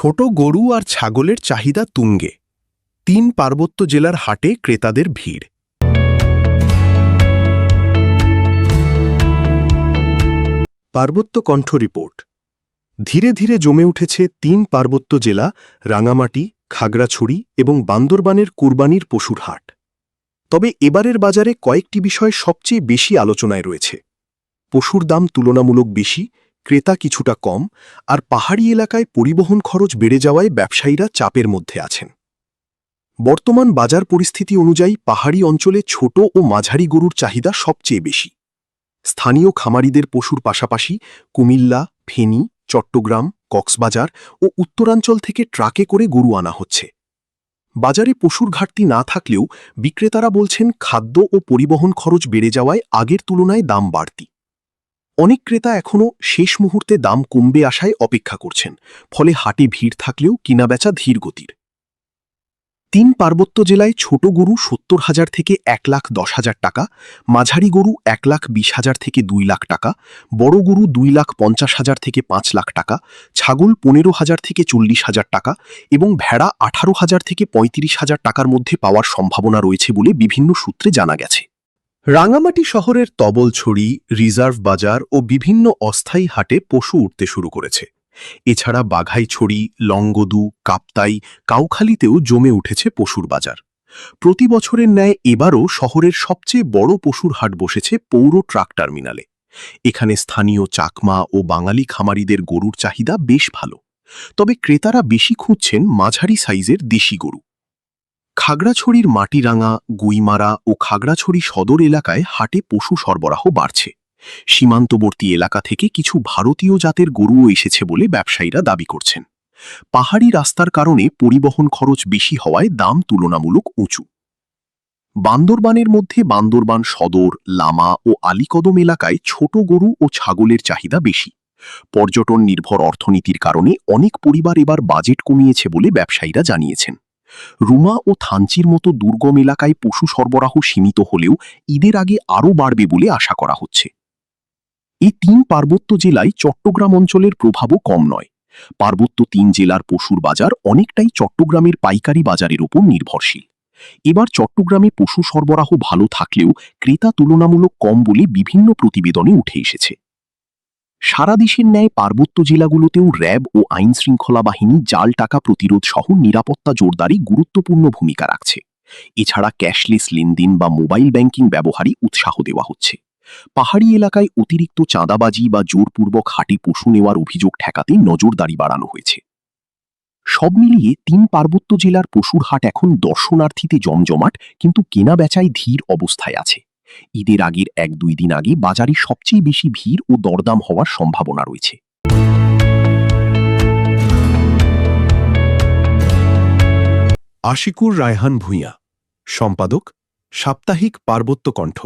ছোট গরু আর ছাগলের চাহিদা তুঙ্গে। ৩ পার্বত্য জেলার হাটে ক্রেতাদের ভিড়। পার্বত্য কণ্ঠ রিপোর্ট। ধীরে ধীরে জমে উঠেছে ৩ পার্বত্য জেলা রাঙামাটি, খাগড়াছড়ি এবং বান্দরবানের কুরবানির পশুর হাট। তবে এবারের বাজারে কয়েকটি বিষয় সবচেয়ে বেশি আলোচনায় রয়েছে। পশুর দাম তুলনামূলক বেশি, ক্রেতা কিছুটা কম, আর পাহাড়ি এলাকায় পরিবহন খরচ বেড়ে যাওয়ায় ব্যবসায়ীরা চাপের মধ্যে আছেন। বর্তমান বাজার পরিস্থিতি অনুযায়ী পাহাড়ি অঞ্চলে ছোট ও মাঝারি গরুর চাহিদা সবচেয়ে বেশি। স্থানীয় খামারিদের পশুর পাশাপাশি কুমিল্লা, ফেনী, চট্টগ্রাম, কক্সবাজার ও উত্তরাঞ্চল থেকে ট্রাকে করে গরু আনা হচ্ছে। বাজারে পশুর ঘাটতি না থাকলেও বিক্রেতারা বলছেন খাদ্য ও পরিবহন খরচ বেড়ে যাওয়ায় আগের তুলনায় দাম বাড়তি। অনেক ক্রেতা এখনও শেষ মুহূর্তে দাম কমবে আশায় অপেক্ষা করছেন, ফলে হাটে ভিড় থাকলেও কিনাবেচা ধীর গতির। ৩ পার্বত্য জেলায় ছোট গরু ৭০,০০০ থেকে ১,১০,০০০ টাকা, মাঝারি গরু ১,২০,০০০ থেকে ২ লাখ টাকা, বড় গরু ২,৫০,০০০ থেকে ৫ লাখ টাকা, ছাগল ১৫,০০০ থেকে ৪০,০০০ টাকা এবং ভেড়া ১৮,০০০ থেকে ৩৫,০০০ টাকার মধ্যে পাওয়ার সম্ভাবনা রয়েছে বলে বিভিন্ন সূত্রে জানা গেছে। রাঙামাটি শহরের তবলছড়ি, রিজার্ভ বাজার ও বিভিন্ন অস্থায়ী হাটে পশু উঠতে শুরু করেছে। এছাড়া বাঘাইছড়ি, লংগদু, কাপ্তাই, কাউখালীতেও জমে উঠেছে পশুর বাজার। প্রতি বছরের ন্যায় এবারও শহরের সবচেয়ে বড় পশুর হাট বসেছে পৌর ট্রাক টার্মিনালে। এখানে স্থানীয় চাকমা ও বাঙালি খামারিদের গরুর চাহিদা বেশ ভালো, তবে ক্রেতারা বেশি খুঁজছেন মাঝারি সাইজের দেশি গরু। খাগড়াছড়ির মাটিরাঙ্গা, গুইমারা ও খাগড়াছড়ি সদর এলাকায় হাটে পশু সরবরাহ বাড়ছে। সীমান্তবর্তী এলাকা থেকে কিছু ভারতীয় জাতের গরুও এসেছে বলে ব্যবসায়ীরা দাবি করছেন। পাহাড়ি রাস্তার কারণে পরিবহন খরচ বেশি হওয়ায় দাম তুলনামূলক উঁচু। বান্দরবানের মধ্যে বান্দরবান সদর, লামা ও আলীকদম এলাকায় ছোট গরু ও ছাগলের চাহিদা বেশি। পর্যটন নির্ভর অর্থনীতির কারণে অনেক পরিবার এবার বাজেট কমিয়েছে বলে ব্যবসায়ীরা জানিয়েছেন। রুমা ও থানচির মতো দুর্গম এলাকায় পশু সরবরাহ সীমিত হলেও ঈদের আগে আরও বাড়বে বলে আশা করা হচ্ছে। এই ৩ পার্বত্য জেলায় চট্টগ্রাম অঞ্চলের প্রভাবও কম নয়। পার্বত্য ৩ জেলার পশুর বাজার অনেকটাই চট্টগ্রামের পাইকারি বাজারের উপর নির্ভরশীল। এবার চট্টগ্রামে পশু সরবরাহ ভালো থাকলেও ক্রেতা তুলনামূলক কম বলে বিভিন্ন প্রতিবেদনে উঠে এসেছে। সারা দেশের ন্যায় পার্বত্য জেলাগুলোতেও র্যাব ও আইনশৃঙ্খলা বাহিনী জাল টাকা প্রতিরোধ সহ নিরাপত্তা জোরদারে গুরুত্বপূর্ণ ভূমিকা রাখছে। এছাড়া ক্যাশলেস লেনদেন বা মোবাইল ব্যাংকিং ব্যবহারে উৎসাহ দেওয়া হচ্ছে। পাহাড়ি এলাকায় অতিরিক্ত চাঁদাবাজি বা জোরপূর্বক হাটে পশু নেওয়ার অভিযোগ ঠেকাতে নজরদারি বাড়ানো হয়েছে। সব মিলিয়ে ৩ পার্বত্য জেলার পশুর হাট এখন দর্শনার্থীতে জমজমাট, কিন্তু কেনা বেচায় ধীর অবস্থায় আছে। ঈদের আগের ১-২ দিন আগে বাজারে সবচেয়ে বেশি ভিড় ও দরদাম হওয়ার সম্ভাবনা রয়েছে। আশিকুর রায়হান ভূঁইয়া, সম্পাদক, সাপ্তাহিক পার্বত্য কণ্ঠ।